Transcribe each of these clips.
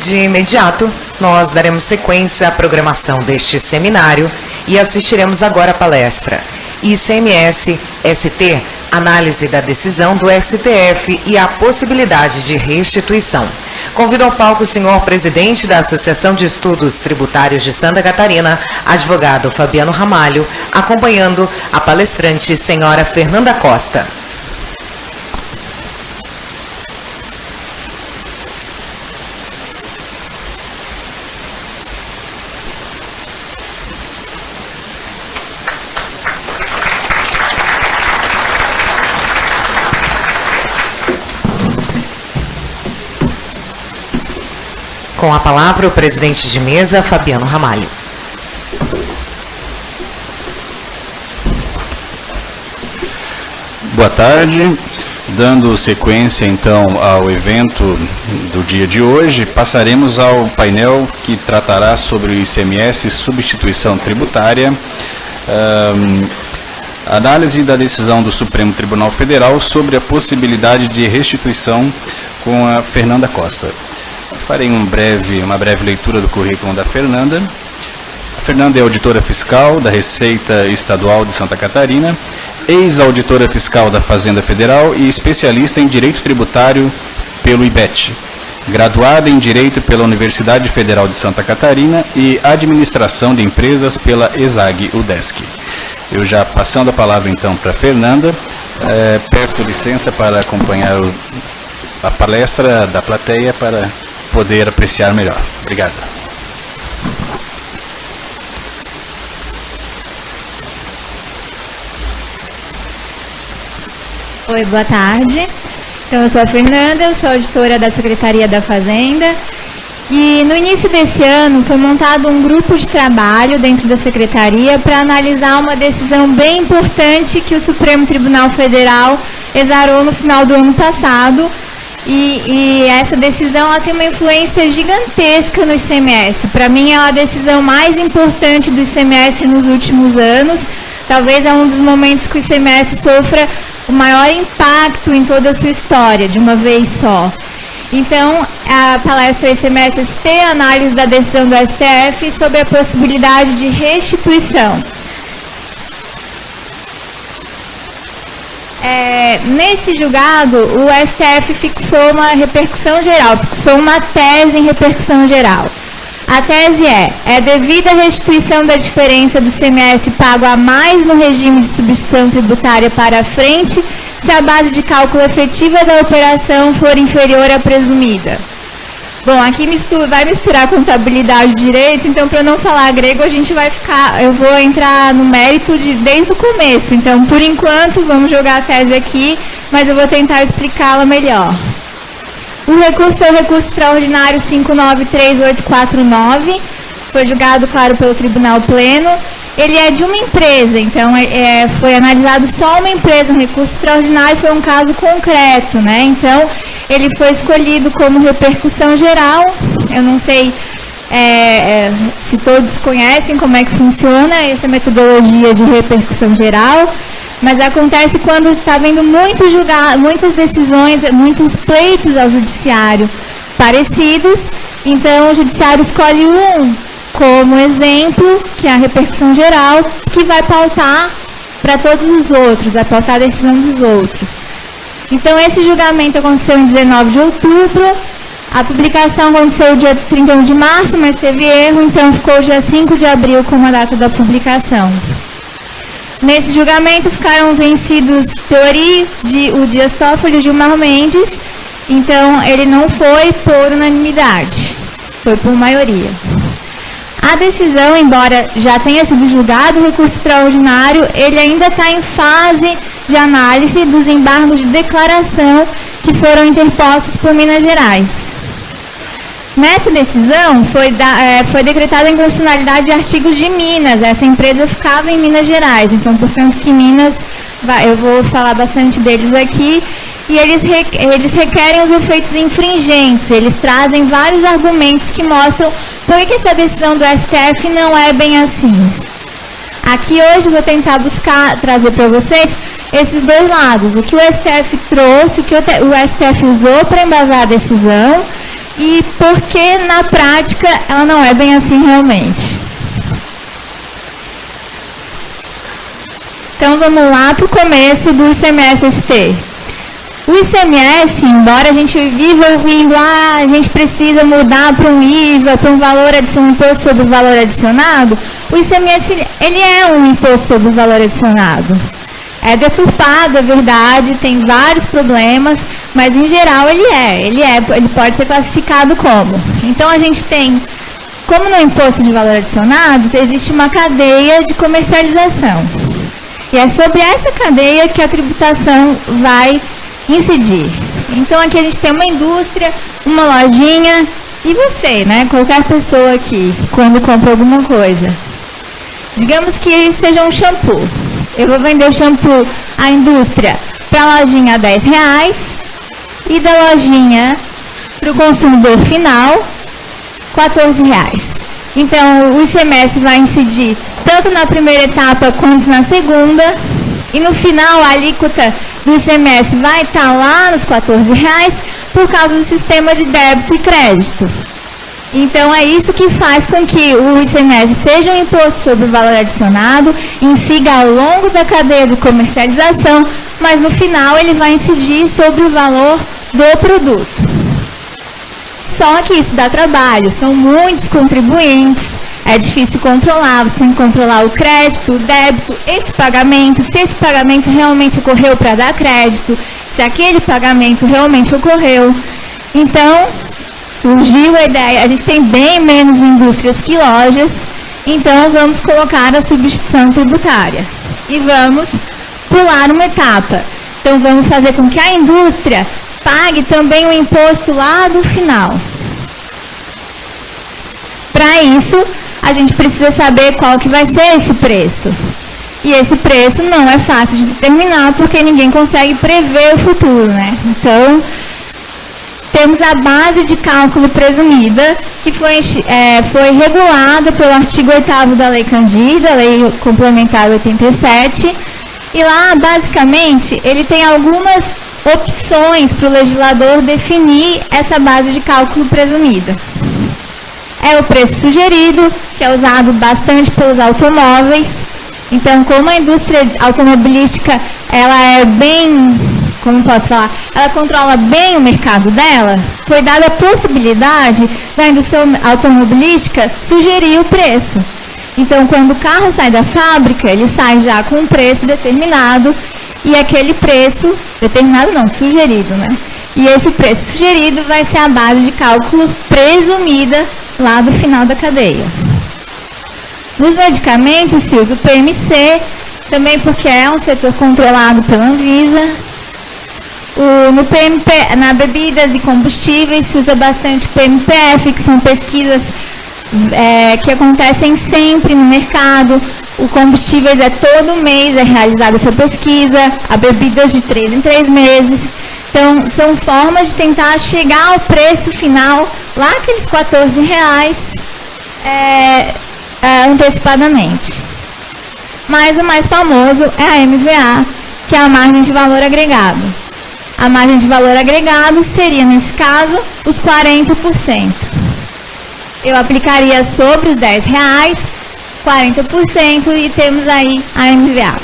De imediato, nós daremos sequência à programação deste seminário e assistiremos agora a palestra ICMS-ST, análise da decisão do STF e a possibilidade de restituição. Convido ao palco o senhor presidente da Associação de Estudos Tributários de Santa Catarina, advogado Fabiano Ramalho, acompanhando a palestrante senhora Fernanda Costa. Com a palavra, o presidente de mesa, Fabiano Ramalho. Boa tarde. Dando sequência, então, ao evento do dia de hoje, passaremos ao painel que tratará sobre o ICMS substituição tributária, análise da decisão do Supremo Tribunal Federal sobre a possibilidade de restituição com a Fernanda Costa. Farei uma breve leitura do currículo da Fernanda. A Fernanda é auditora fiscal da Receita Estadual de Santa Catarina, ex-auditora fiscal da Fazenda Federal e especialista em Direito Tributário pelo IBET, graduada em Direito pela Universidade Federal de Santa Catarina e Administração de Empresas pela ESAG-UDESC. Eu já passando a palavra então para a Fernanda, peço licença para acompanhar a palestra da plateia para poder apreciar melhor. Obrigado. Oi, boa tarde. Então, eu sou a Fernanda, eu sou auditora da Secretaria da Fazenda. E no início desse ano foi montado um grupo de trabalho dentro da Secretaria para analisar uma decisão bem importante que o Supremo Tribunal Federal exarou no final do ano passado. E essa decisão ela tem uma influência gigantesca no ICMS. Para mim, é a decisão mais importante do ICMS nos últimos anos. Talvez é um dos momentos que o ICMS sofra o maior impacto em toda a sua história, de uma vez só. Então, a palestra ICMS-ST, análise da decisão do STF sobre a possibilidade de restituição. Nesse julgado, o STF fixou uma repercussão geral, fixou uma tese em repercussão geral. A tese é devida a restituição da diferença do ICMS pago a mais no regime de substituição tributária para frente, se a base de cálculo efetiva da operação for inferior à presumida. Bom, aqui vai misturar contabilidade e direito, então para não falar grego eu vou entrar no mérito desde o começo. Então, por enquanto, vamos jogar a tese aqui, mas eu vou tentar explicá-la melhor. O recurso é o recurso extraordinário 593849, foi julgado, claro, pelo Tribunal Pleno. Ele é de uma empresa, então foi analisado só uma empresa, um recurso extraordinário, foi um caso concreto, né? Então, ele foi escolhido como repercussão geral. Eu não sei se todos conhecem como é que funciona essa metodologia de repercussão geral, mas acontece quando está havendo muitas decisões, muitos pleitos ao judiciário parecidos, então o judiciário escolhe como exemplo, que é a repercussão geral, que vai pautar para todos os outros, vai pautar a decisão dos outros. Então, esse julgamento aconteceu em 19 de outubro, a publicação aconteceu dia 31 de março, mas teve erro, então ficou dia 5 de abril como a data da publicação. Nesse julgamento ficaram vencidos Teori, o Dias Toffoli e o Gilmar Mendes, então ele não foi por unanimidade, foi por maioria. A decisão, embora já tenha sido julgado, o recurso extraordinário, ele ainda está em fase de análise dos embargos de declaração que foram interpostos por Minas Gerais. Nessa decisão, foi decretada a inconstitucionalidade de artigos de Minas. Essa empresa ficava em Minas Gerais, então, portanto, que Minas, eu vou falar bastante deles aqui, e eles requerem os efeitos infringentes. Eles trazem vários argumentos que mostram por que essa decisão do STF não é bem assim. Aqui hoje eu vou tentar trazer para vocês esses dois lados. O que o STF trouxe, o que o STF usou para embasar a decisão e por que na prática ela não é bem assim realmente. Então vamos lá para o começo do ICMS-ST. O ICMS, embora a gente viva ouvindo, a gente precisa mudar para um IVA, para um valor adicionado, um imposto sobre o valor adicionado, o ICMS ele é um imposto sobre o valor adicionado. É deturpado, é verdade, tem vários problemas, mas em geral ele pode ser classificado como. Então a gente tem, como no imposto de valor adicionado, existe uma cadeia de comercialização. E é sobre essa cadeia que a tributação vai incidir. Então aqui a gente tem uma indústria, uma lojinha e você, né? Qualquer pessoa aqui, quando compra alguma coisa. Digamos que seja um shampoo. Eu vou vender o shampoo à indústria para a lojinha a R$10 e da lojinha para o consumidor final R$14. Então o ICMS vai incidir tanto na primeira etapa quanto na segunda. E no final, a alíquota do ICMS vai estar lá nos R$14 por causa do sistema de débito e crédito. Então, é isso que faz com que o ICMS seja um imposto sobre o valor adicionado, incida ao longo da cadeia de comercialização, mas no final ele vai incidir sobre o valor do produto. Só que isso dá trabalho, são muitos contribuintes, é difícil controlar, você tem que controlar o crédito, o débito, esse pagamento, se esse pagamento realmente ocorreu para dar crédito, se aquele pagamento realmente ocorreu. Então, surgiu a ideia, a gente tem bem menos indústrias que lojas, então vamos colocar a substituição tributária. E vamos pular uma etapa. Então, vamos fazer com que a indústria pague também o imposto lá do final. Para isso, a gente precisa saber qual que vai ser esse preço. E esse preço não é fácil de determinar, porque ninguém consegue prever o futuro, né? Então, temos a base de cálculo presumida, que foi regulada pelo artigo 8º da Lei Candir, da Lei Complementar 87, e lá, basicamente, ele tem algumas opções para o legislador definir essa base de cálculo presumida. É o preço sugerido, que é usado bastante pelos automóveis. Então, como a indústria automobilística, ela é bem, como posso falar, ela controla bem o mercado dela, foi dada a possibilidade da indústria automobilística sugerir o preço. Então, quando o carro sai da fábrica, ele sai já com um preço determinado, e aquele preço, determinado não, sugerido, né? E esse preço sugerido vai ser a base de cálculo presumida lá do final da cadeia. Nos medicamentos se usa o PMC, também porque é um setor controlado pela Anvisa. Na bebidas e combustíveis se usa bastante o PMPF, que são pesquisas que acontecem sempre no mercado. O combustíveis todo mês é realizada essa pesquisa, a bebidas de 3 em 3 meses. Então, são formas de tentar chegar ao preço final, lá aqueles R$14, antecipadamente. Mas o mais famoso é a MVA, que é a margem de valor agregado. A margem de valor agregado seria, nesse caso, os 40%. Eu aplicaria sobre os R$10, 40%, e temos aí a MVA.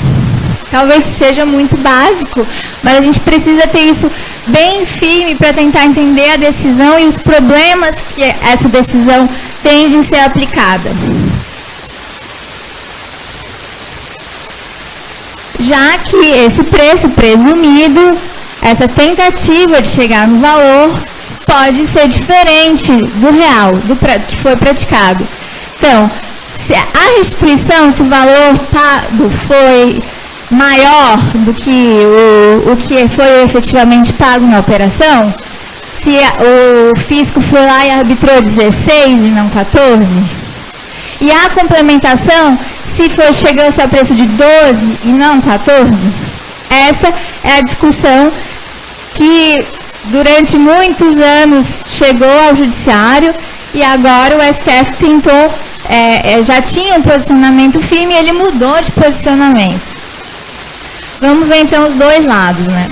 Talvez seja muito básico, mas a gente precisa ter isso bem firme para tentar entender a decisão e os problemas que essa decisão tem em ser aplicada. Já que esse preço presumido, essa tentativa de chegar no valor, pode ser diferente do real, que foi praticado. Então, se a restituição, se o valor pago foi maior do que o que foi efetivamente pago na operação, se o fisco foi lá e arbitrou 16 e não 14, e a complementação, se chegou-se a preço de 12 e não 14, essa é a discussão que durante muitos anos chegou ao judiciário, e agora o STF tentou, já tinha um posicionamento firme e ele mudou de posicionamento. Vamos ver então os dois lados, né?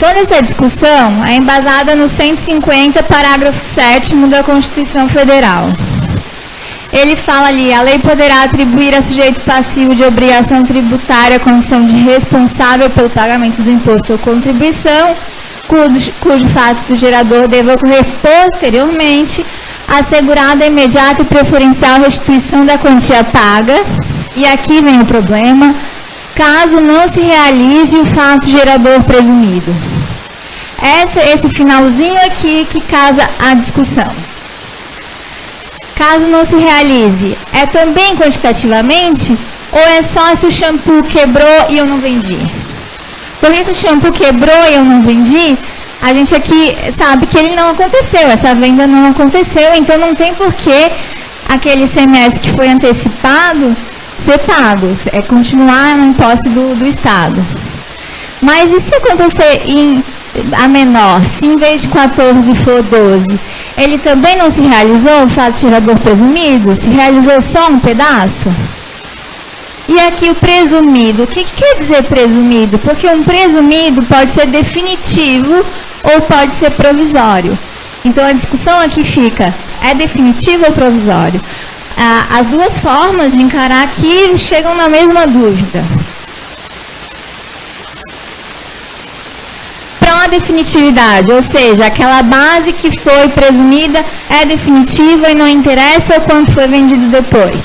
Toda essa discussão é embasada no 150, parágrafo 7º da Constituição Federal. Ele fala ali, a lei poderá atribuir a sujeito passivo de obrigação tributária a condição de responsável pelo pagamento do imposto ou contribuição, cujo fato do gerador deva ocorrer posteriormente, assegurada a imediata e preferencial restituição da quantia paga, e aqui vem o problema, caso não se realize o fato gerador presumido. Esse finalzinho aqui que casa a discussão. Caso não se realize, é também quantitativamente ou é só se o shampoo quebrou e eu não vendi? Porque se o shampoo quebrou e eu não vendi, a gente aqui sabe que ele não aconteceu, essa venda não aconteceu, então não tem porquê aquele ICMS que foi antecipado ser pago, é continuar na posse do Estado. Mas e se acontecer a menor, se em vez de 14 for 12, ele também não se realizou, o fato gerador presumido, se realizou só um pedaço? E aqui o presumido, o que quer dizer presumido? Porque um presumido pode ser definitivo ou pode ser provisório. Então a discussão aqui fica, é definitivo ou provisório? As duas formas de encarar aqui chegam na mesma dúvida. Pró-definitividade, ou seja, aquela base que foi presumida é definitiva e não interessa o quanto foi vendido depois.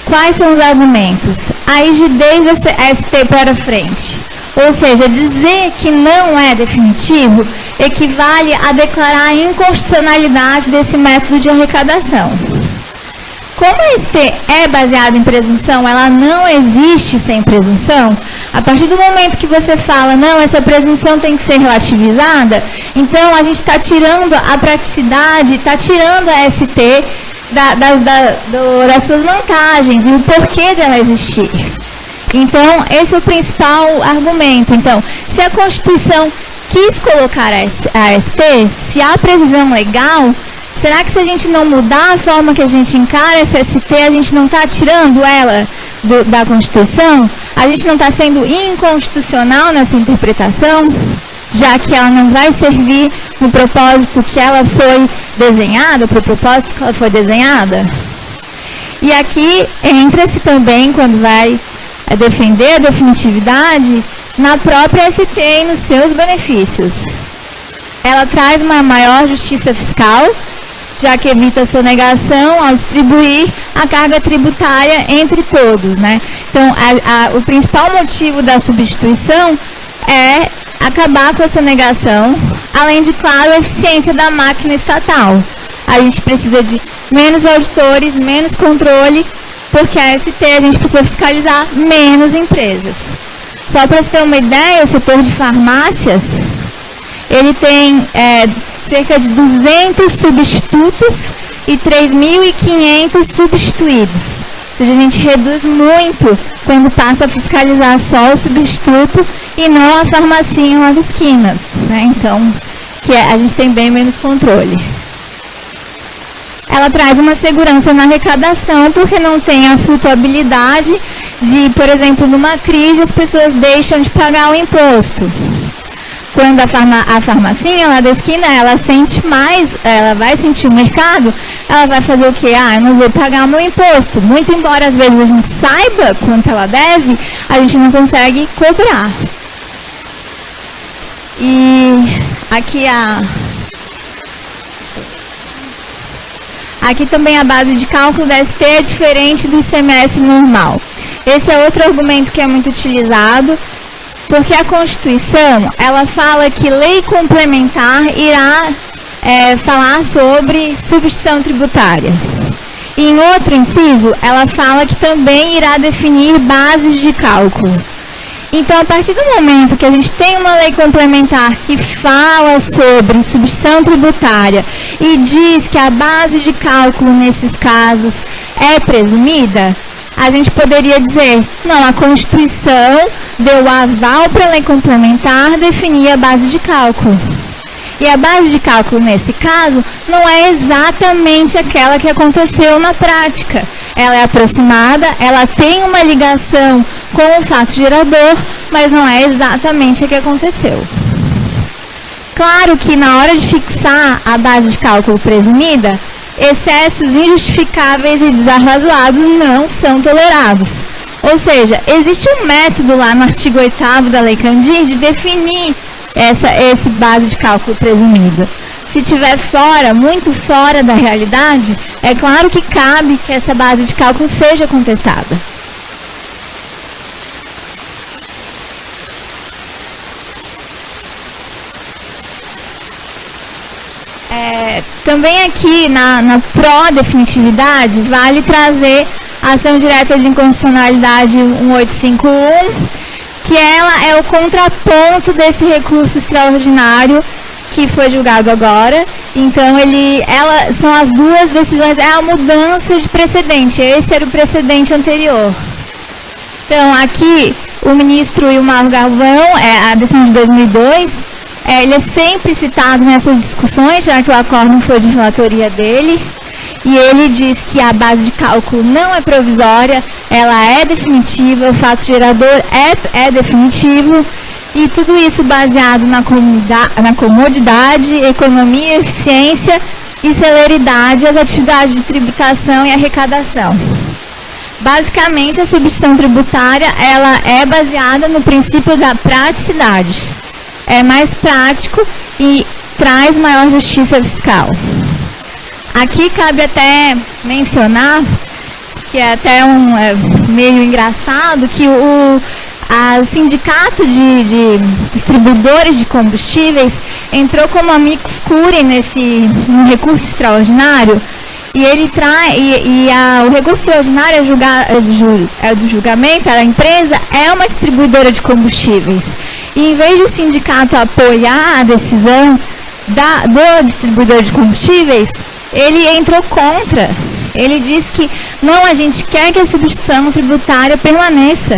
Quais são os argumentos? A rigidez ST para frente. Ou seja, dizer que não é definitivo equivale a declarar a inconstitucionalidade desse método de arrecadação. Como a ST é baseada em presunção, ela não existe sem presunção, a partir do momento que você fala, não, essa presunção tem que ser relativizada, então a gente está tirando a praticidade, está tirando a ST das suas vantagens e o porquê dela existir. Então, esse é o principal argumento. Então, se a Constituição quis colocar a ST, se há previsão legal, será que se a gente não mudar a forma que a gente encara essa ST, a gente não está tirando ela da Constituição? A gente não está sendo inconstitucional nessa interpretação? Já que ela não vai servir no propósito que ela foi desenhada, para o propósito que ela foi desenhada? E aqui entra-se também, quando vai defender a definitividade, na própria ST e nos seus benefícios. Ela traz uma maior justiça fiscal, já que evita a sonegação ao distribuir a carga tributária entre todos, né? Então, o principal motivo da substituição é acabar com a sonegação, além de, claro, a eficiência da máquina estatal. A gente precisa de menos auditores, menos controle, porque a ST a gente precisa fiscalizar menos empresas. Só para você ter uma ideia, o setor de farmácias, ele tem cerca de 200 substitutos e 3.500 substituídos. Ou seja, a gente reduz muito quando passa a fiscalizar só o substituto e não a farmacinha lá da esquina, né? Então, a gente tem bem menos controle. Ela traz uma segurança na arrecadação, porque não tem a flutuabilidade de, por exemplo, numa crise, as pessoas deixam de pagar o imposto. Quando a farmacinha lá da esquina, ela sente mais, ela vai sentir o mercado, ela vai fazer o quê? Eu não vou pagar o meu imposto. Muito embora às vezes a gente saiba quanto ela deve, a gente não consegue cobrar. E aqui também a base de cálculo da ST é diferente do ICMS normal. Esse é outro argumento que é muito utilizado, porque a Constituição, ela fala que lei complementar irá falar sobre substituição tributária. E em outro inciso, ela fala que também irá definir bases de cálculo. Então, a partir do momento que a gente tem uma lei complementar que fala sobre substituição tributária e diz que a base de cálculo nesses casos é presumida, a gente poderia dizer, não, a Constituição deu aval para a lei complementar definir a base de cálculo. E a base de cálculo, nesse caso, não é exatamente aquela que aconteceu na prática. ela é aproximada, ela tem uma ligação com o fato gerador, mas não é exatamente o que aconteceu. Claro que na hora de fixar a base de cálculo presumida, excessos injustificáveis e desarrazoados não são tolerados. Ou seja, existe um método lá no artigo 8º da Lei Candim de definir esse base de cálculo presumida. Se estiver fora, muito fora da realidade, é claro que cabe que essa base de cálculo seja contestada. Também aqui na pró-definitividade, vale trazer a ação direta de inconstitucionalidade 1851, que ela é o contraponto desse recurso extraordinário que foi julgado agora. Então, são as duas decisões, é a mudança de precedente, esse era o precedente anterior. Então, aqui, o ministro Ilmar Galvão, a decisão de 2002, ele é sempre citado nessas discussões, já que o acórdão foi de relatoria dele, e ele diz que a base de cálculo não é provisória, ela é definitiva, o fato gerador é definitivo, e tudo isso baseado na comodidade, economia, eficiência e celeridade das atividades de tributação e arrecadação. Basicamente, a substituição tributária ela é baseada no princípio da praticidade. É mais prático e traz maior justiça fiscal. Aqui cabe até mencionar, que é até meio engraçado, que o sindicato de distribuidores de combustíveis entrou como amicus curiae nesse recurso extraordinário, e ele o recurso extraordinário do julgamento, a empresa é uma distribuidora de combustíveis. E em vez do sindicato apoiar a decisão do distribuidor de combustíveis, ele entrou contra. Ele disse que não, a gente quer que a substituição tributária permaneça.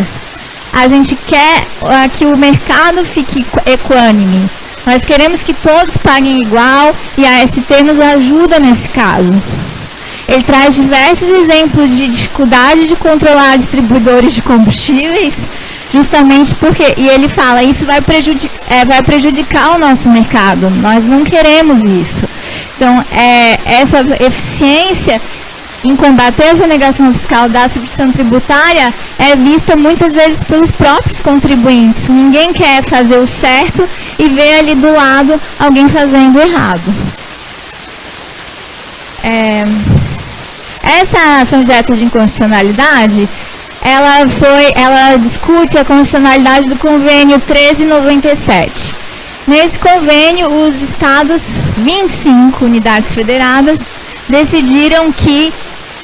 A gente quer que o mercado fique equânime. Nós queremos que todos paguem igual e a ST nos ajuda nesse caso. Ele traz diversos exemplos de dificuldade de controlar distribuidores de combustíveis, justamente porque, e ele fala, isso vai prejudicar o nosso mercado, nós não queremos isso. Então, essa eficiência em combater a sonegação fiscal da substituição tributária é vista muitas vezes pelos próprios contribuintes. Ninguém quer fazer o certo e ver ali do lado alguém fazendo o errado. Essa ação direta de inconstitucionalidade, ela discute a constitucionalidade do convênio 1397. Nesse convênio, os estados, 25 unidades federadas, decidiram que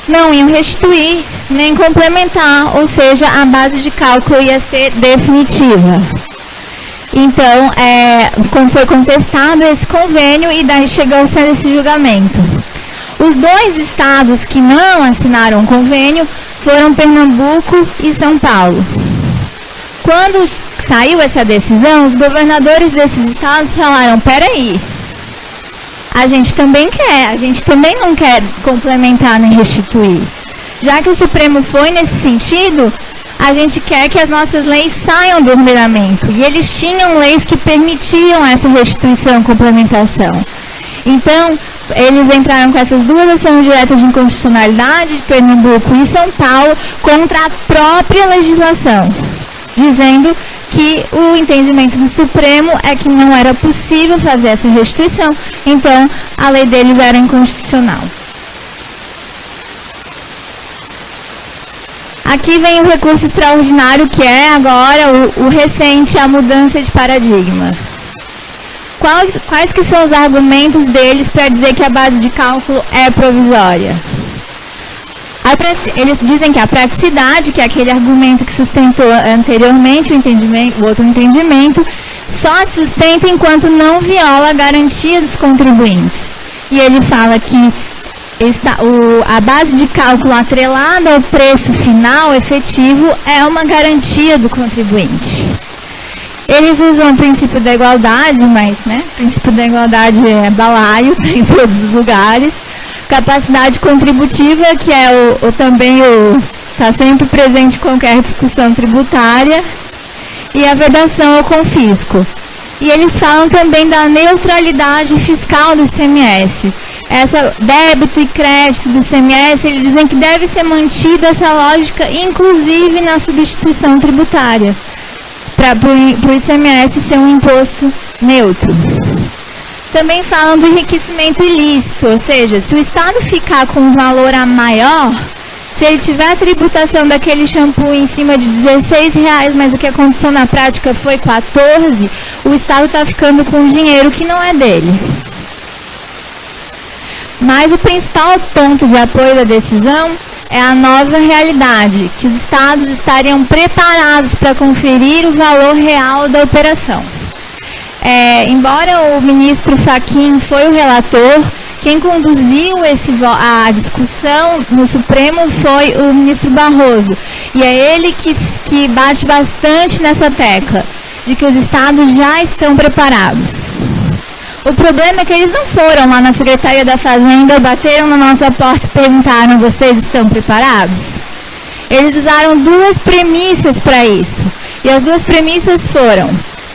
não iam restituir nem complementar, ou seja, a base de cálculo ia ser definitiva. Então, foi contestado esse convênio e daí chegou-se a esse julgamento. Os dois estados que não assinaram o convênio foram Pernambuco e São Paulo. Quando saiu essa decisão, os governadores desses estados falaram, peraí, a gente também não quer complementar nem restituir. Já que o Supremo foi nesse sentido, a gente quer que as nossas leis saiam do ordenamento. E eles tinham leis que permitiam essa restituição, complementação. Então, eles entraram com essas duas ações diretas de inconstitucionalidade de Pernambuco e São Paulo contra a própria legislação, dizendo que o entendimento do Supremo é que não era possível fazer essa restituição, então a lei deles era inconstitucional. Aqui vem o recurso extraordinário, que é agora o recente, a mudança de paradigma. Quais que são os argumentos deles para dizer que a base de cálculo é provisória? Eles dizem que a praticidade, que é aquele argumento que sustentou anteriormente o outro entendimento, só se sustenta enquanto não viola a garantia dos contribuintes. E ele fala que a base de cálculo atrelada ao preço final efetivo é uma garantia do contribuinte. Eles usam o princípio da igualdade, mas o princípio da igualdade é balaio em todos os lugares. capacidade contributiva, que é está sempre presente em qualquer discussão tributária, e a vedação ao confisco. E eles falam também da neutralidade fiscal do ICMS. Essa débito e crédito do ICMS, eles dizem que deve ser mantida essa lógica, inclusive na substituição tributária, para o ICMS ser um imposto neutro. Também falam do enriquecimento ilícito, ou seja, se o Estado ficar com um valor a maior, se ele tiver a tributação daquele shampoo em cima de R$16, mas o que aconteceu na prática foi 14, o Estado está ficando com dinheiro que não é dele. Mas o principal ponto de apoio da decisão é a nova realidade, que os Estados estariam preparados para conferir o valor real da operação. Embora o ministro Fachin foi o relator, quem conduziu a discussão no Supremo foi o ministro Barroso. E é ele que bate bastante nessa tecla, de que os Estados já estão preparados. O problema é que eles não foram lá na Secretaria da Fazenda, bateram na nossa porta e perguntaram: vocês estão preparados? Eles usaram duas premissas para isso. E as duas premissas foram: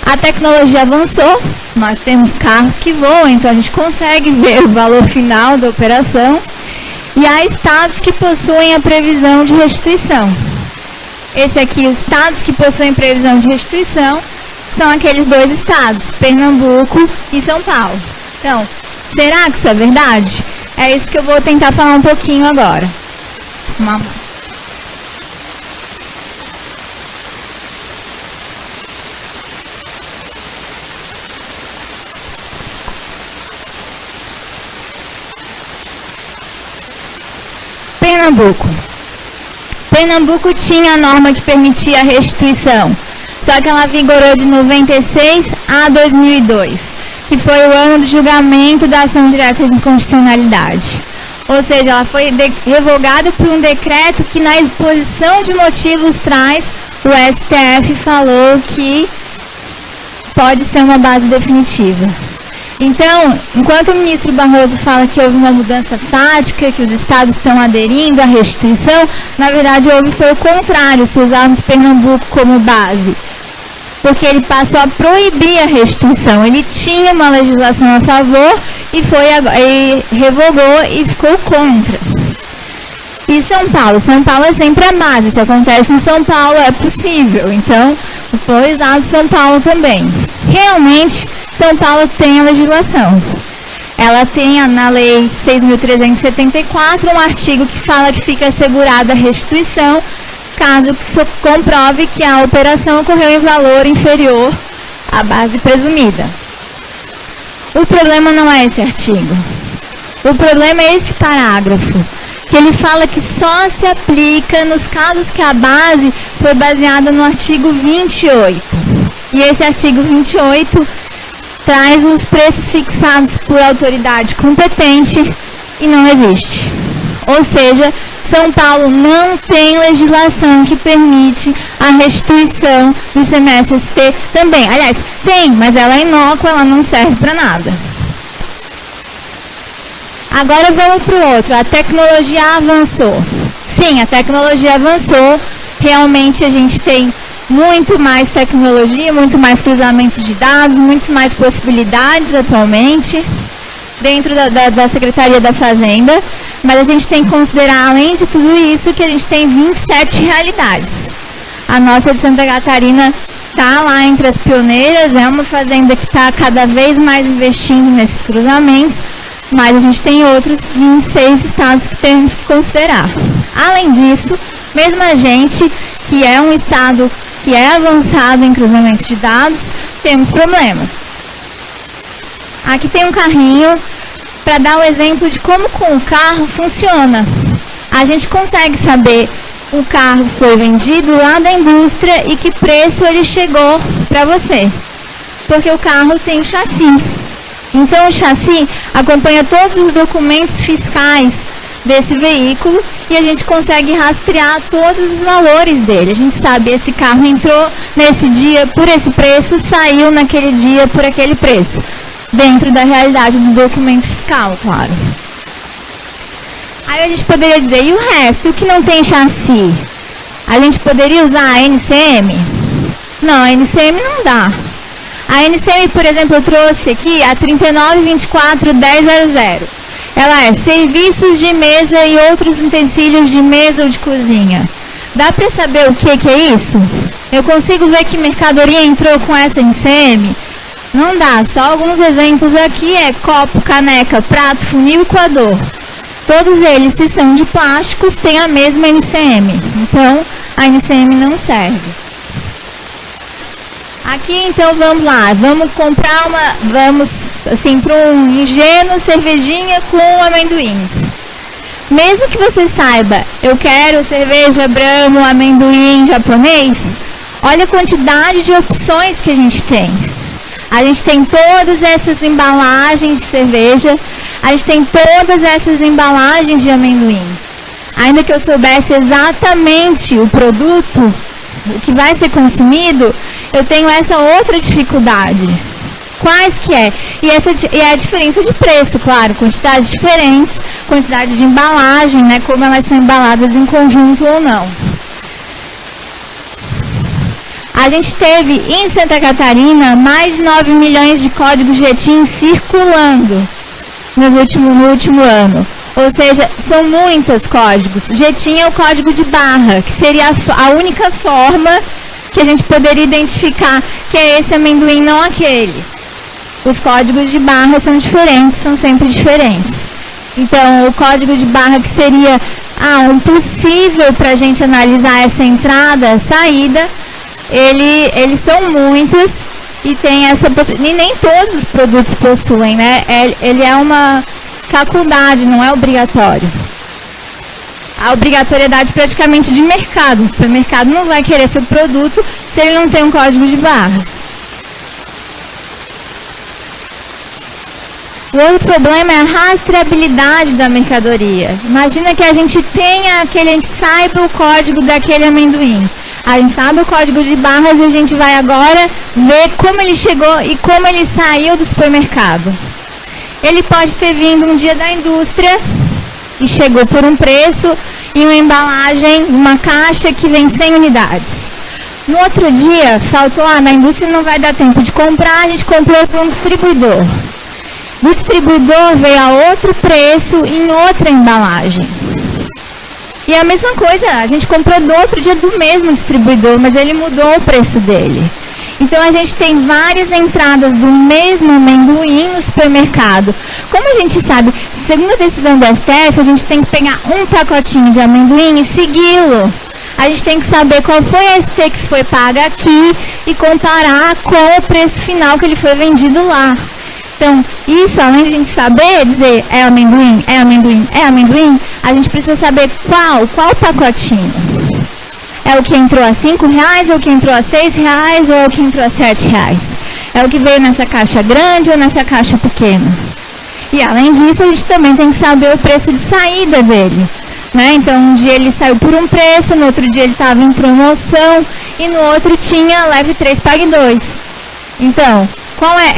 a tecnologia avançou, nós temos carros que voam, então a gente consegue ver o valor final da operação, e há estados que possuem a previsão de restituição. Esse aqui, os estados que possuem previsão de restituição, são aqueles dois estados, Pernambuco e São Paulo. Então, será que isso é verdade? É isso que eu vou tentar falar um pouquinho agora. Pernambuco tinha a norma que permitia a restituição, só que ela vigorou de 96 a 2002, que foi o ano do julgamento da ação direta de inconstitucionalidade. Ou seja, ela foi revogada por um decreto que na exposição de motivos traz, o STF falou que pode ser uma base definitiva. Então, enquanto o ministro Barroso fala que houve uma mudança tática, que os estados estão aderindo à restituição, na verdade foi o contrário, se usarmos Pernambuco como base. Porque ele passou a proibir a restituição. Ele tinha uma legislação a favor e revogou e ficou contra. E São Paulo? São Paulo é sempre a base. Se acontece em São Paulo, é possível. Então, foi usado São Paulo também. Realmente, São Paulo tem a legislação. Ela tem na Lei 6.374 um artigo que fala que fica assegurada a restituição caso se comprove que a operação ocorreu em valor inferior à base presumida. O problema não é esse artigo. O problema é esse parágrafo, que ele fala que só se aplica nos casos que a base foi baseada no artigo 28. E esse artigo 28 traz os preços fixados por autoridade competente e não existe. Ou seja, São Paulo não tem legislação que permite a restituição do ICMS-ST também. Aliás, tem, mas ela é inócua, ela não serve para nada. Agora vamos para o outro. A tecnologia avançou. Sim, a tecnologia avançou. Realmente a gente tem muito mais tecnologia, muito mais cruzamento de dados, muito mais possibilidades atualmente dentro da Secretaria da Fazenda, mas a gente tem que considerar, além de tudo isso, que a gente tem 27 realidades. A nossa de Santa Catarina está lá entre as pioneiras, é uma fazenda que está cada vez mais investindo nesses cruzamentos, mas a gente tem outros 26 estados que temos que considerar. Além disso, mesmo a gente, que é um estado que é avançado em cruzamento de dados, temos problemas. Aqui tem um carrinho para dar o exemplo de como com o carro funciona. A gente consegue saber o carro foi vendido lá da indústria e que preço ele chegou para você. Porque o carro tem o chassi. Então o chassi acompanha todos os documentos fiscais desse veículo e a gente consegue rastrear todos os valores dele. A gente sabe, esse carro entrou nesse dia por esse preço, saiu naquele dia por aquele preço. Dentro da realidade do documento fiscal, claro. Aí a gente poderia dizer, e o resto, o que não tem chassi? A gente poderia usar a NCM? Não, a NCM não dá. A NCM, por exemplo, eu trouxe aqui a 3924-1000. Ela é serviços de mesa e outros utensílios de mesa ou de cozinha. Dá para saber o que é isso? Eu consigo ver que mercadoria entrou com essa NCM? Não dá, só alguns exemplos aqui é copo, caneca, prato, funil e coador. Todos eles, se são de plásticos, têm a mesma NCM. Então, a NCM não serve. Aqui, então, vamos lá. Vamos comprar para um ingênuo cervejinha com amendoim. Mesmo que você saiba, eu quero cerveja Brahma, amendoim japonês, olha a quantidade de opções que a gente tem. A gente tem todas essas embalagens de cerveja, a gente tem todas essas embalagens de amendoim. Ainda que eu soubesse exatamente o produto, o que vai ser consumido, eu tenho essa outra dificuldade. Quais que é? E a diferença de preço, claro, quantidades diferentes, quantidade de embalagem, né, como elas são embaladas em conjunto ou não. A gente teve em Santa Catarina mais de 9 milhões de códigos GTIN circulando no último ano. Ou seja, são muitos códigos. GTIN é o código de barra, que seria a única forma que a gente poderia identificar que é esse amendoim, não aquele. Os códigos de barra são diferentes, são sempre diferentes. Então, o código de barra que seria possível para a gente analisar essa entrada, saída, eles são muitos e tem essa possibilidade. E nem todos os produtos possuem, né? Ele é uma faculdade, não é obrigatório. A obrigatoriedade praticamente de mercado. O supermercado não vai querer seu produto se ele não tem um código de barras. O outro problema é a rastreabilidade da mercadoria. Imagina que a gente saiba o código daquele amendoim. A gente sabe o código de barras e a gente vai agora ver como ele chegou e como ele saiu do supermercado. Ele pode ter vindo um dia da indústria e chegou por um preço e uma embalagem, uma caixa que vem 100 unidades. No outro dia, faltou, na indústria não vai dar tempo de comprar, a gente comprou para um distribuidor. Do distribuidor veio a outro preço em outra embalagem. E a mesma coisa, a gente comprou no outro dia do mesmo distribuidor, mas ele mudou o preço dele. Então, a gente tem várias entradas do mesmo amendoim no supermercado. Como a gente sabe, segundo a decisão do STF, a gente tem que pegar um pacotinho de amendoim e segui-lo. A gente tem que saber qual foi a ST que foi paga aqui e comparar com o preço final que ele foi vendido lá. Então, isso, além de a gente saber dizer é amendoim, é amendoim, é amendoim, a gente precisa saber qual pacotinho. É o que entrou a R$5, é o que entrou a R$6, ou é o que entrou a R$7? É o que veio nessa caixa grande ou nessa caixa pequena? E, além disso, a gente também tem que saber o preço de saída dele. Né? Então, um dia ele saiu por um preço, no outro dia ele estava em promoção, e no outro tinha leve 3, pague 2. Então, qual é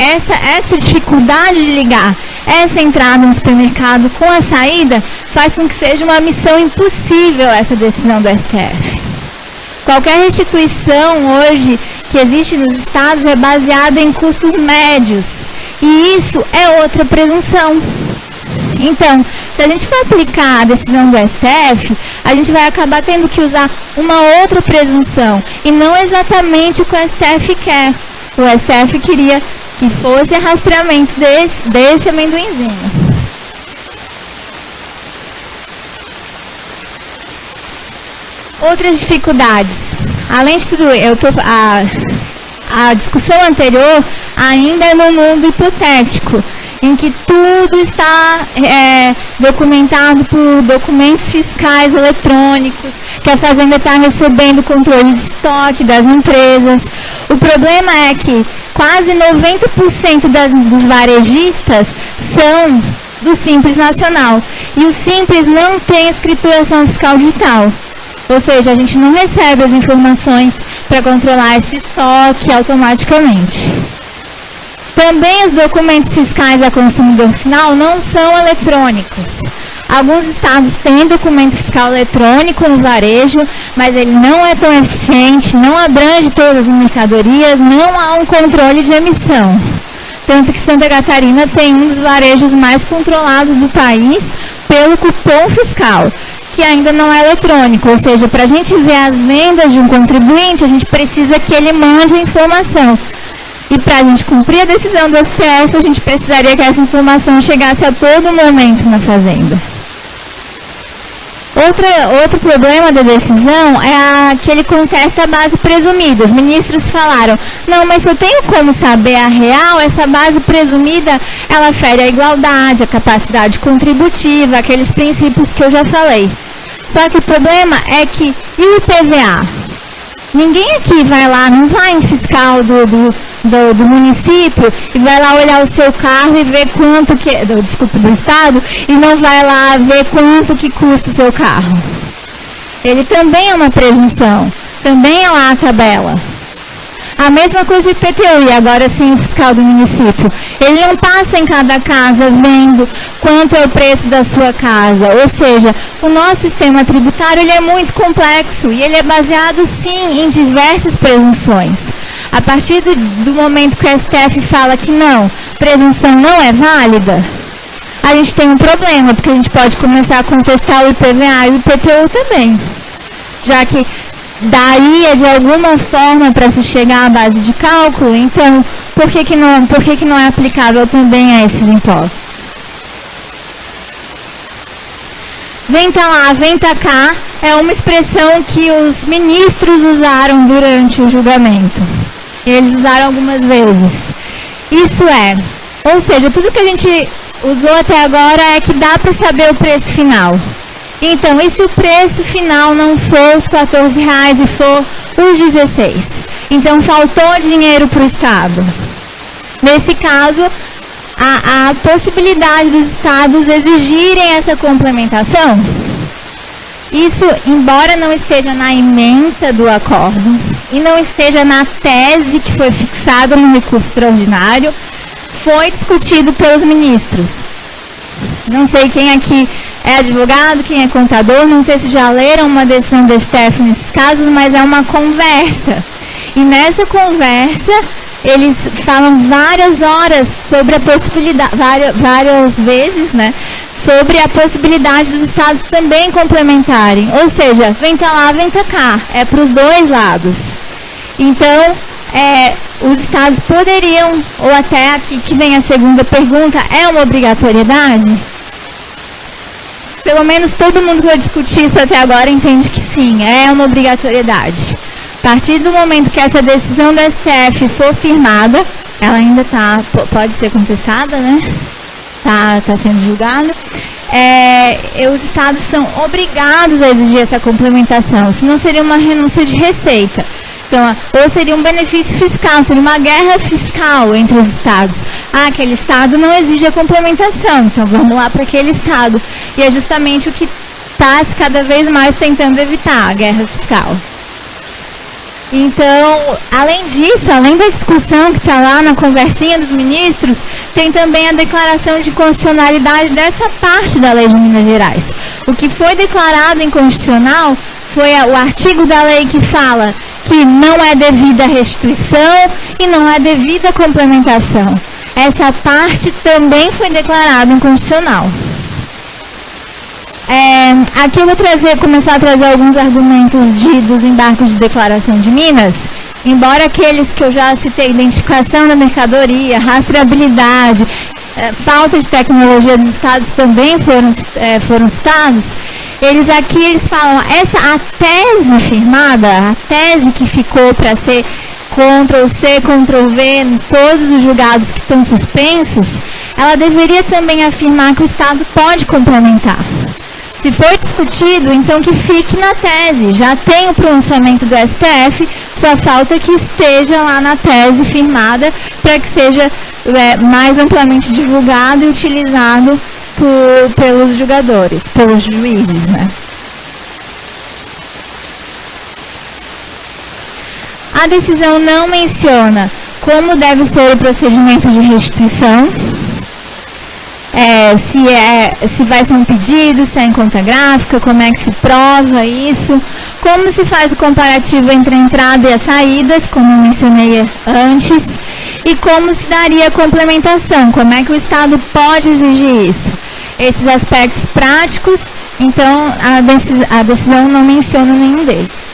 essa dificuldade de ligar essa entrada no supermercado com a saída faz com que seja uma missão impossível essa decisão do STF. Qualquer restituição hoje que existe nos estados é baseada em custos médios. E isso é outra presunção. Então, se a gente for aplicar a decisão do STF, a gente vai acabar tendo que usar uma outra presunção. E não exatamente o que o STF quer. O STF queria que fosse rastreamento desse amendoinzinho. Outras dificuldades. Além de tudo, a discussão anterior ainda é no mundo hipotético, em que tudo está documentado por documentos fiscais eletrônicos, que a Fazenda está recebendo controle de estoque das empresas. O problema é que quase 90% dos varejistas são do Simples Nacional. E o Simples não tem escrituração fiscal digital. Ou seja, a gente não recebe as informações para controlar esse estoque automaticamente. Também os documentos fiscais a consumidor final não são eletrônicos. Alguns estados têm documento fiscal eletrônico no varejo, mas ele não é tão eficiente, não abrange todas as mercadorias, não há um controle de emissão. Tanto que Santa Catarina tem um dos varejos mais controlados do país pelo cupom fiscal, que ainda não é eletrônico, ou seja, para a gente ver as vendas de um contribuinte, a gente precisa que ele mande a informação. E para a gente cumprir a decisão do STF, a gente precisaria que essa informação chegasse a todo momento na Fazenda. Outro problema da decisão é que ele contesta a base presumida. Os ministros falaram, não, mas se eu tenho como saber a real, essa base presumida, ela fere a igualdade, a capacidade contributiva, aqueles princípios que eu já falei. Só que o problema é que, e o IPVA? Ninguém aqui vai lá, não vai em fiscal do município e vai lá olhar o seu carro e ver quanto que, do estado, e não vai lá ver quanto que custa o seu carro. Ele também é uma presunção, também é lá a tabela. A mesma coisa o IPTU, e agora sim o fiscal do município. Ele não passa em cada casa vendo quanto é o preço da sua casa. Ou seja, o nosso sistema tributário ele é muito complexo e ele é baseado sim em diversas presunções. A partir do momento que o STF fala que não, presunção não é válida, a gente tem um problema, porque a gente pode começar a contestar o IPVA e o IPTU também. Já que daria de alguma forma para se chegar à base de cálculo, então por que não é aplicável também a esses impostos? Venta lá, venta cá é uma expressão que os ministros usaram durante o julgamento. Eles usaram algumas vezes. Isso é, ou seja, tudo que a gente usou até agora é que dá para saber o preço final. Então, e se o preço final não for os R$14 e for os 16? Então, faltou dinheiro para o Estado. Nesse caso, a possibilidade dos Estados exigirem essa complementação, isso, embora não esteja na ementa do acordo e não esteja na tese que foi fixada no recurso extraordinário, foi discutido pelos ministros. Não sei quem aqui é advogado, quem é contador, não sei se já leram uma decisão do STF nesses casos, mas é uma conversa. E nessa conversa, eles falam várias horas sobre a possibilidade, várias vezes, né, sobre a possibilidade dos estados também complementarem. Ou seja, venta lá, venta cá, é para os dois lados. Então, os estados poderiam, ou até aqui que vem a segunda pergunta, é uma obrigatoriedade? Pelo menos todo mundo que vai discutir isso até agora entende que sim, é uma obrigatoriedade. A partir do momento que essa decisão do STF for firmada, ela ainda pode ser contestada, né? Tá sendo julgada. Os estados são obrigados a exigir essa complementação, senão seria uma renúncia de receita. Então, ou seria um benefício fiscal, seria uma guerra fiscal entre os estados. Aquele estado não exige a complementação, então vamos lá para aquele estado. E é justamente o que está se cada vez mais tentando evitar, a guerra fiscal. Então, além disso, além da discussão que está lá na conversinha dos ministros, tem também a declaração de constitucionalidade dessa parte da lei de Minas Gerais. O que foi declarado inconstitucional foi o artigo da lei que fala que não é devida restituição e não é devida complementação. Essa parte também foi declarada inconstitucional. Aqui eu vou começar a trazer alguns argumentos dos embargos de declaração de Minas, embora aqueles que eu já citei, identificação da mercadoria, rastreabilidade, falta de tecnologia dos estados também foram citados. Eles falam, a tese firmada, a tese que ficou para ser Ctrl+C, Ctrl+V em todos os julgados que estão suspensos, ela deveria também afirmar que o Estado pode complementar. Se foi discutido, então que fique na tese. Já tem o pronunciamento do STF, só falta que esteja lá na tese firmada para que seja mais amplamente divulgado e utilizado pelos julgadores, pelos juízes, né? A decisão não menciona como deve ser o procedimento de restituição se vai ser um pedido, se é em conta gráfica, como é que se prova isso, como se faz o comparativo entre a entrada e as saídas, como eu mencionei antes, e como se daria a complementação, como é que o Estado pode exigir isso. Esses aspectos práticos, então a decisão não menciona nenhum deles.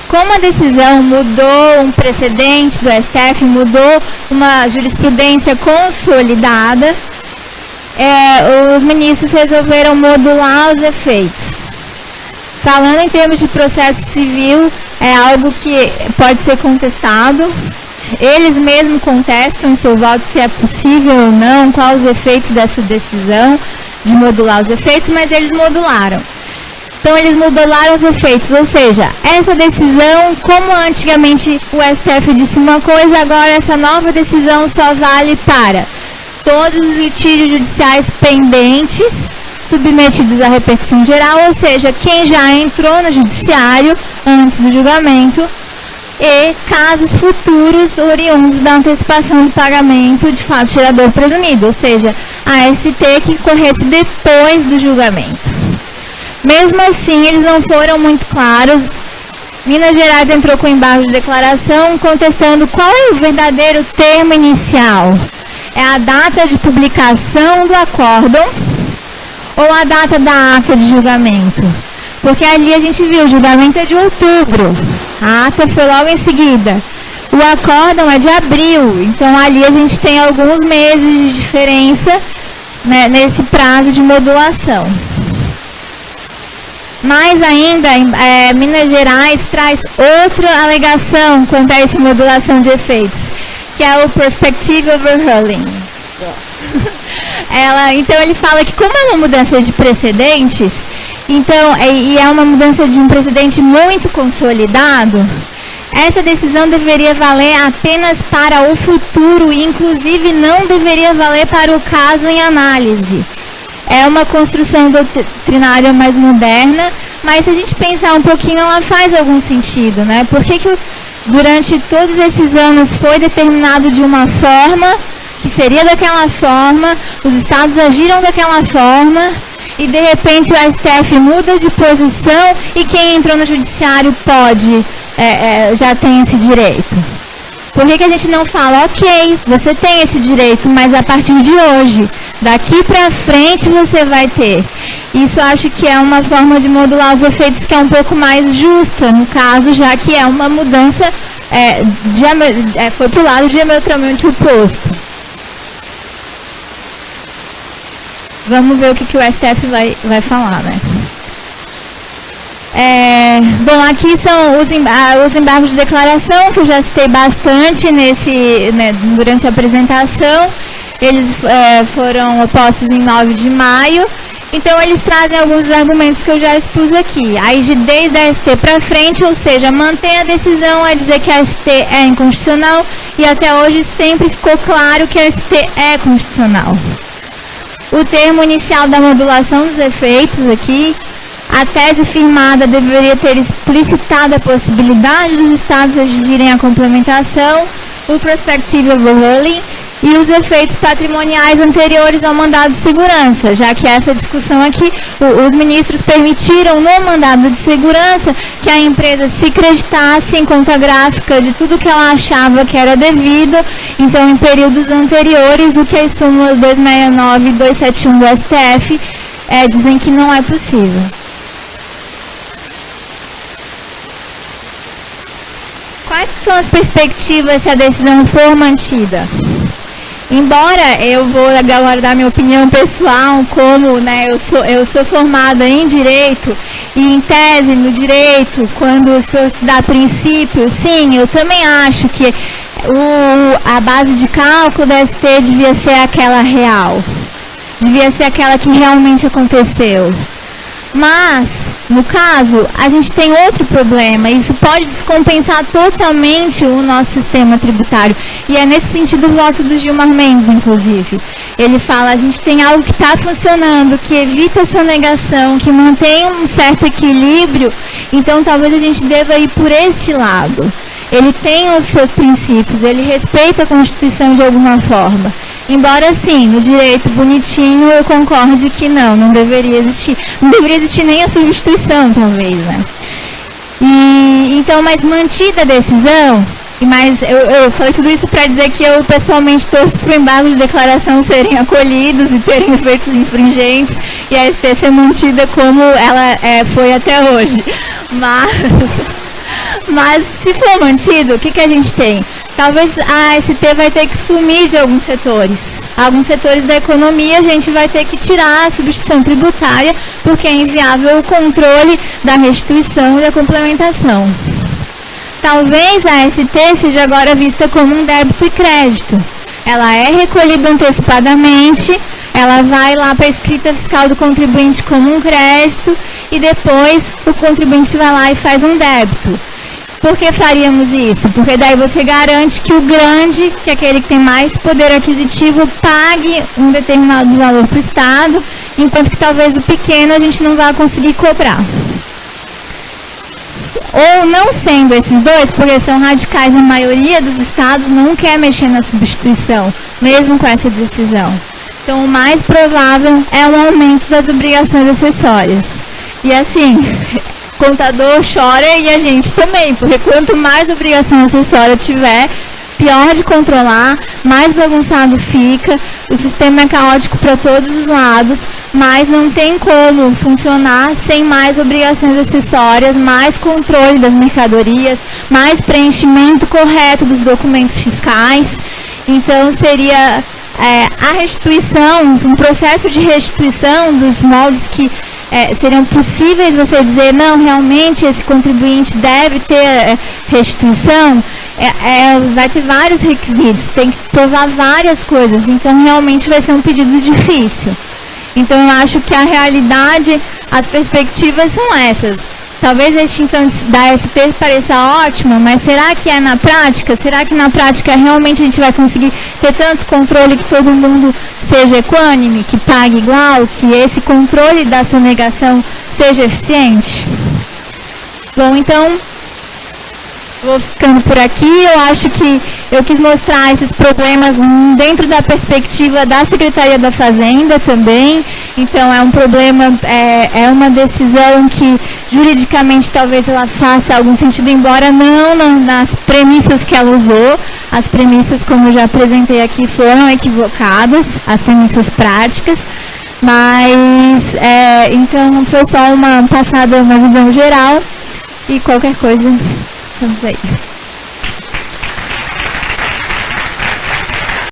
Como a decisão mudou um precedente do STF, mudou uma jurisprudência consolidada, os ministros resolveram modular os efeitos. Falando em termos de processo civil, é algo que pode ser contestado. Eles mesmos contestam em seu voto se é possível ou não, quais os efeitos dessa decisão de modular os efeitos, mas eles modularam. Então, eles modularam os efeitos, ou seja, essa decisão, como antigamente o STF disse uma coisa, agora essa nova decisão só vale para todos os litígios judiciais pendentes, submetidos à repercussão geral, ou seja, quem já entrou no judiciário antes do julgamento, e casos futuros oriundos da antecipação do pagamento de fato gerador presumido, ou seja, a ST que corresse depois do julgamento. Mesmo assim, eles não foram muito claros. Minas Gerais entrou com embargo de declaração, contestando qual é o verdadeiro termo inicial. É a data de publicação do acórdão ou a data da ata de julgamento? Porque ali a gente viu, o julgamento é de outubro, a ata foi logo em seguida. O acórdão é de abril, então ali a gente tem alguns meses de diferença, né, nesse prazo de modulação. Mais ainda, Minas Gerais traz outra alegação quanto a essa modulação de efeitos, que é o prospective overruling. Então ele fala que como é uma mudança de precedentes, então, e é uma mudança de um precedente muito consolidado, essa decisão deveria valer apenas para o futuro e inclusive não deveria valer para o caso em análise. É uma construção doutrinária mais moderna, mas se a gente pensar um pouquinho, ela faz algum sentido, né? Por que durante todos esses anos foi determinado de uma forma, que seria daquela forma, os estados agiram daquela forma, e de repente o STF muda de posição e quem entrou no judiciário pode, já tem esse direito? Por que a gente não fala, ok, você tem esse direito, mas a partir de hoje, daqui para frente você vai ter? Isso eu acho que é uma forma de modular os efeitos que é um pouco mais justa, no caso, já que é uma mudança, foi para o lado diametralmente oposto. Vamos ver o que o STF vai falar, né? Bom, aqui são os embargos de declaração, que eu já citei bastante durante a apresentação. Eles foram opostos em 9 de maio. Então, eles trazem alguns argumentos que eu já expus aqui. A rigidez da ST para frente, ou seja, mantém a decisão, é dizer que a ST é inconstitucional, e até hoje sempre ficou claro que a ST é constitucional. O termo inicial da modulação dos efeitos aqui, a tese firmada deveria ter explicitado a possibilidade dos estados exigirem a complementação, o prospective overruling e os efeitos patrimoniais anteriores ao mandado de segurança, já que essa discussão aqui, os ministros permitiram no mandado de segurança que a empresa se creditasse em conta gráfica de tudo que ela achava que era devido, então em períodos anteriores, o que as súmulas 269 e 271 do STF dizem que não é possível. Quais são as perspectivas se a decisão for mantida? Embora eu vou agora dar minha opinião pessoal, como eu sou formada em Direito, e em tese no Direito, quando se dá princípio, sim, eu também acho que a base de cálculo da ST devia ser aquela real, devia ser aquela que realmente aconteceu. Mas, no caso, a gente tem outro problema, e isso pode descompensar totalmente o nosso sistema tributário. E é nesse sentido o voto do Gilmar Mendes, inclusive. Ele fala, a gente tem algo que está funcionando, que evita a sonegação, que mantém um certo equilíbrio, então talvez a gente deva ir por esse lado. ele tem os seus princípios, ele respeita a Constituição de alguma forma. Embora, sim, no direito bonitinho eu concorde que não deveria existir. Não deveria existir nem a substituição, talvez, né? Então, mas mantida a decisão, mas eu falei tudo isso para dizer que eu pessoalmente torço para o embargo de declaração serem acolhidos e terem efeitos infringentes e a ST ser mantida como ela foi até hoje. Mas se for mantido, o que a gente tem? Talvez a ST vai ter que sumir de alguns setores. Alguns setores da economia a gente vai ter que tirar a substituição tributária porque é inviável o controle da restituição e da complementação. Talvez a ST seja agora vista como um débito e crédito. Ela é recolhida antecipadamente, ela vai lá para a escrita fiscal do contribuinte como um crédito e depois o contribuinte vai lá e faz um débito. Por que faríamos isso? Porque daí você garante que o grande, que é aquele que tem mais poder aquisitivo, pague um determinado valor para o Estado, enquanto que talvez o pequeno a gente não vai conseguir cobrar. Ou não sendo esses dois, porque são radicais, a maioria dos estados não quer mexer na substituição, mesmo com essa decisão. Então, o mais provável é um aumento das obrigações acessórias. E assim, contador chora e a gente também, porque quanto mais obrigação acessória tiver, pior de controlar, mais bagunçado fica, o sistema é caótico para todos os lados, mas não tem como funcionar sem mais obrigações acessórias, mais controle das mercadorias, mais preenchimento correto dos documentos fiscais. Então seria a restituição, um processo de restituição dos moldes que seriam possíveis você dizer, não, realmente esse contribuinte deve ter restituição, vai ter vários requisitos, tem que provar várias coisas, então realmente vai ser um pedido difícil. Então eu acho que a realidade, as perspectivas são essas. Talvez a extinção da ST pareça ótima, mas será que é na prática? Será que na prática realmente a gente vai conseguir ter tanto controle que todo mundo seja equânime, que pague igual, que esse controle da sonegação seja eficiente? Bom, então, vou ficando por aqui. Eu acho que eu quis mostrar esses problemas dentro da perspectiva da Secretaria da Fazenda também. Então, é um problema, é uma decisão que juridicamente talvez ela faça algum sentido, embora não nas premissas que ela usou. As premissas, como eu já apresentei aqui, foram equivocadas, as premissas práticas. Mas, então, foi só uma passada, uma visão geral. E qualquer coisa, estamos aí.